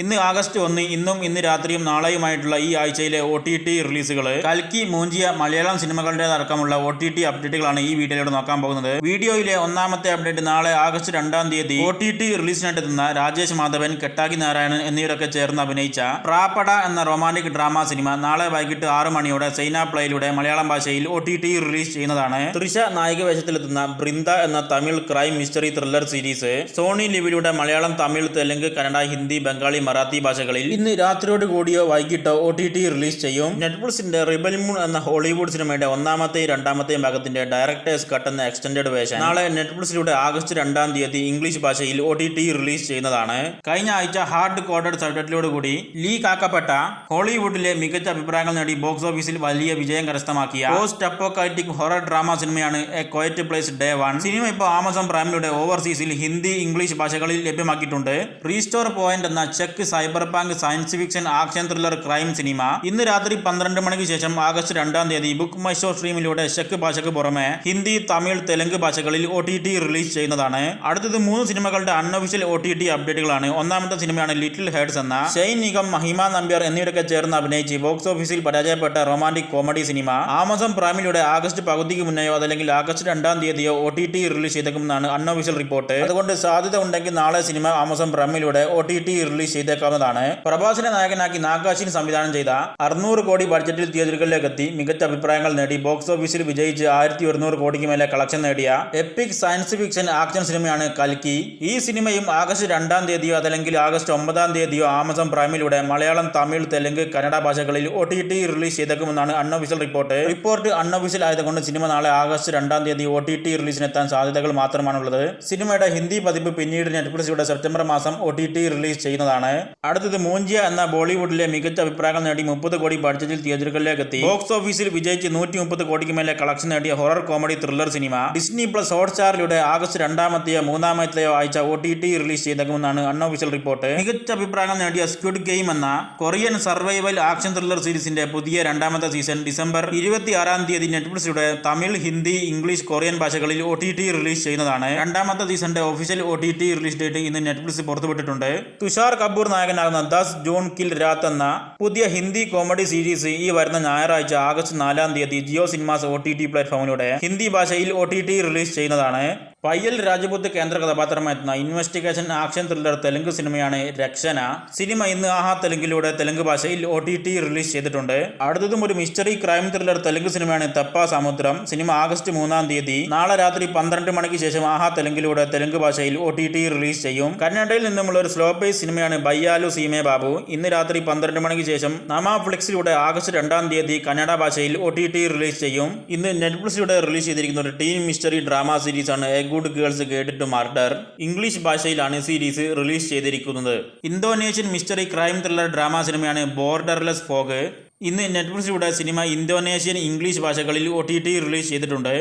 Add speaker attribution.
Speaker 1: ഇന്ന് ആഗസ്റ്റ് 1 ഇന്ന് രാത്രിയും നാളെയുമായിട്ടുള്ള ഈ ആഴ്ചയിലെ OTT റിലീസുകൾ കൽക്കി മൂഞ്ചിയ മലയാളം സിനിമകളുടേതടക്കമുള്ള OTT അപ്ഡേറ്റുകളാണ് ഈ വീഡിയോയിലൂടെ നോക്കാൻ പോകുന്നത്. വീഡിയോയിലെ ഒന്നാമത്തെ അപ്ഡേറ്റ് നാളെ ആഗസ്റ്റ് 2-ാം തീയതി OTT റിലീസിനായിട്ടെത്തുന്ന രാജേഷ് മാധവൻ, കെട്ടാക്കി നാരായണൻ എന്നിവരൊക്കെ ചേർന്ന് അഭിനയിച്ച പ്രാപ്പട എന്ന റൊമാന്റിക് ഡ്രാമ സിനിമ നാളെ വൈകിട്ട് 6 മണിയോടെ സൈന പ്ലേയിലൂടെ മലയാളം ഭാഷയിൽ OTT റിലീസ് ചെയ്യുന്നതാണ്. തൃഷ നായിക വേഷത്തിലെത്തുന്ന ബൃന്ദ എന്ന Tamil crime mystery thriller series Sony ലിവിലൂടെ മലയാളം, തമിഴ്, തെലുങ്ക്, കന്നഡ, ഹിന്ദി, ബംഗാളി, മറാത്തി ഭാഷകളിൽ ഇന്ന് രാത്രിയോട് കൂടിയോ വൈകിട്ടോ OTT റിലീസ് ചെയ്യും. നെറ്റ്ഫ്ലിക്സിന്റെ റിബൽ മൂൺ എന്ന ഹോളിവുഡ് സിനിമയുടെ ഒന്നാമത്തെയും രണ്ടാമത്തെയും ഭാഗത്തിന്റെ ഡയറക്ടേഴ്സ് കട്ട് എന്ന എക്സ്റ്റൻഡഡ് വേർഷൻ നാളെ നെറ്റ്ഫ്ലിക്സിലൂടെ ആഗസ്റ്റ് 2-ാം തീയതി ഇംഗ്ലീഷ് ഭാഷയിൽ OTT റിലീസ് ചെയ്യുന്നതാണ്. കഴിഞ്ഞ ആഴ്ച ഹാർഡ് കോഡഡ് സബ്ടൈറ്റിലോടുകൂടി ലീക്ക് ആക്കപ്പെട്ട ഹോളിവുഡിലെ മികച്ച അഭിപ്രായങ്ങൾ നേടി ബോക്സ് ഓഫീസിൽ വലിയ വിജയം കരസ്ഥമാക്കിയ പോസ്റ്റ് അപ്പോക്കാലിപ്റ്റിക് ഹൊറർ ഡ്രാമ സിനിമയാണ് എ ക്വയറ്റ് പ്ലേസ് ഡേ 1. സിനിമ ഇപ്പോൾ ആമസോൺ പ്രൈമിലൂടെ ഓവർസീസിൽ ഹിന്ദി, ഇംഗ്ലീഷ് ഭാഷകളിൽ ലഭ്യമാക്കിയിട്ടുണ്ട്. റീസ്റ്റോർ പോയിന്റ് എന്ന ചെക്ക് cyber punk science fiction action thriller crime സിനിമ ഇന്ന് രാത്രി 12 മണിക്ക് ശേഷം ആഗസ്റ്റ് 2-ാം തീയതി ബുക്ക് മൈ ഷോ സ്ട്രീമിലൂടെ ചെക്ക് ഭാഷയ്ക്ക് പുറമെ ഹിന്ദി, തമിഴ്, തെലുങ്ക് ഭാഷകളിൽ OTT റിലീസ് ചെയ്യുന്നതാണ്. അടുത്തത് 3 സിനിമകളുടെ അൺഒഫീഷ്യൽ OTT അപ്ഡേറ്റുകളാണ്. ഒന്നാമത്തെ സിനിമയാണ് ലിറ്റിൽ ഹേർട്സ് എന്ന ഷെയ്ൻ നിഗം, മഹിമ നമ്പ്യാർ എന്നിവരൊക്കെ ചേർന്ന് അഭിനയിച്ച് ബോക്സ് ഓഫീസിൽ പരാജയപ്പെട്ട romantic comedy cinema Amazon പ്രൈമിലൂടെ August പകുതിക്ക് മുന്നെയോ അതല്ലെങ്കിൽ ആഗസ്റ്റ് 2-ാം തീയതിയോ OTT റിലീസ് ചെയ്തേക്കുമെന്നാണ് അൺഒഫീഷ്യൽ റിപ്പോർട്ട്. അതുകൊണ്ട് സാധ്യത ഉണ്ടെങ്കിൽ നാളെ സിനിമ ആമസോൺ പ്രൈമിലൂടെ OTT റിലീസ് ചെയ്തേക്കാവുന്നതാണ്. പ്രഭാസിനെ നായകനാക്കി നാഗാശ്വിൻ സംവിധാനം ചെയ്ത 600 കോടി ബഡ്ജറ്റിൽ തിയേറ്ററുകളിലേക്ക് എത്തി മികച്ച അഭിപ്രായങ്ങൾ നേടി ബോക്സ് ഓഫീസിൽ വിജയിച്ച് 1100 കോടിക്ക് മേലെ കളക്ഷൻ നേടിയ എപ്പിക് സയൻസ് ഫിക്ഷൻ ആക്ഷൻ സിനിമയാണ് കൽക്കി. ഈ സിനിമയും ആഗസ്റ്റ് 2-ാം തീയതിയോ അതല്ലെങ്കിൽ ആഗസ്റ്റ് 9-ാം തീയതിയോ ആമസോൺ പ്രൈമിലൂടെ മലയാളം, തമിഴ്, തെലുങ്ക്, കന്നഡ ഭാഷകളിൽ OTT റിലീസ് ചെയ്തേക്കുമെന്നാണ് അൺഒഫീഷ്യൽ റിപ്പോർട്ട് അൺഒഫീഷ്യൽ ആയതുകൊണ്ട് സിനിമ നാളെ ആഗസ്റ്റ് 2-ാം തീയതി OTT റിലീസിനെത്താൻ സാധ്യതകൾ മാത്രമാണുള്ളത്. സിനിമയുടെ ഹിന്ദി പതിപ്പ് പിന്നീട് നെറ്റ്ഫ്ലിക്സിലൂടെ സെപ്റ്റംബർ മാസം OTT റിലീസ് ചെയ്യുന്നതാണ്. അടുത്തത് മൂഞ്ചിയ എന്ന ബോളിവുഡിലെ മികച്ച അഭിപ്രായങ്ങൾ നേടി 30 കോടി ബഡ്ജറ്റിൽ തിയേറ്ററുകളിലേക്ക് എത്തി ബോക്സ് ഓഫീസിൽ വിജയിച്ച് 130 കോടിക്ക് മേലെ കളക്ഷൻ നേടിയ ഹൊറർ കോമഡി ത്രില്ലർ സിനിമ ഡിസ്നി പ്ലസ് ഹോട്ട്സ്റ്റാറിലൂടെ ആഗസ്റ്റ് 2-ാമത്തെയോ 3-ാമത്തെയോ ആഴ്ച OTT റിലീസ് ചെയ്തേക്കുമെന്നാണ് അൺഒഫീഷ്യൽ റിപ്പോർട്ട്. മികച്ച അഭിപ്രായങ്ങൾ നേടിയ സ്ക്വിഡ് ഗെയിം എന്ന കൊറിയൻ സർവൈവൽ ആക്ഷൻ ത്രില്ലർ സീരീസിന്റെ പുതിയ 2-ാമത്തെ സീസൺ ഡിസംബർ 26-ാം തീയതി നെറ്റ്ഫ്ലിക്സിലൂടെ തമിഴ്, ഹിന്ദി, ഇംഗ്ലീഷ്, കൊറിയൻ ഭാഷകളിൽ OTT റിലീസ് ചെയ്യുന്നതാണ്. 2-ാമത്തെ സീസണിന്റെ ഒഫീഷ്യൽ OTT റിലീസ് ഡേറ്റ് ഇന്ന് നെറ്റ്ഫ്ലിക്സ് പുറത്തുവിട്ടിട്ടുണ്ട്. തുഷാർ കപൂർ നായകനാകുന്ന 10 ജൂൺ കിൽ രാത്ത് എന്ന പുതിയ ഹിന്ദി കോമഡി സീരീസ് ഈ വരുന്ന ഞായറാഴ്ച ആഗസ്റ്റ് 4-ാം തീയതി ജിയോ സിനിമാസ് OTT പ്ലാറ്റ്ഫോമിലൂടെ ഹിന്ദി ഭാഷയിൽ OTT റിലീസ് ചെയ്യുന്നതാണ്. പയ്യൽ രാജപുത്ത് കേന്ദ്ര കഥാപാത്രമായിരുന്ന ഇൻവെസ്റ്റിഗേഷൻ ആക്ഷൻ ത്രില്ലർ തെലുങ്ക് സിനിമയാണ് രക്ഷന. സിനിമ ഇന്ന് ആഹാ തെലുങ്കിലൂടെ തെലുങ്ക് ഭാഷയിൽ OTT റിലീസ് ചെയ്തിട്ടുണ്ട്. അടുത്തതും ഒരു മിസ്റ്ററി ക്രൈം ത്രില്ലർ തെലുങ്ക് സിനിമയാണ് തപ്പ സമുദ്രം. സിനിമ ആഗസ്റ്റ് 3-ാം തീയതി നാളെ രാത്രി 12 മണിക്ക് ശേഷം ആഹാ തെലുങ്കിലൂടെ തെലുങ്ക് ഭാഷയിൽ OTT റിലീസ് ചെയ്യും. കന്നഡയിൽ നിന്നുമുള്ള ഒരു സ്ലോ പേസ് സിനിമയാണ് ബയ്യാലു സീമേ ബാബു. ഇന്ന് രാത്രി 12 മണിക്ക് ശേഷം നമാഫ്ലിക്സിലൂടെ ആഗസ്റ്റ് 2-ാം തീയതി കന്നഡ ഭാഷയിൽ OTT റിലീസ് ചെയ്യും. ഇന്ന് നെറ്റ്ഫ്ലിക്സിലൂടെ റിലീസ് ചെയ്തിരിക്കുന്ന ഒരു ടീൻ മിസ്റ്ററി ഡ്രാമ സീരീസ് ആണ് good girls guide to murder. English ഭാഷയിലാണ് സീരീസ് റിലീസ് ചെയ്തിരിക്കുന്നത്. Indonesian mystery crime thriller drama സിനിമയാണ് ബോർഡർലെസ് ഫോഗ്. ഇന്ന് നെറ്റ്ഫ്ലിക്സിലൂടെ സിനിമ ഇന്തോനേഷ്യൻ, ഇംഗ്ലീഷ് ഭാഷകളിൽ OTT റിലീസ് ചെയ്തിട്ടുണ്ട്.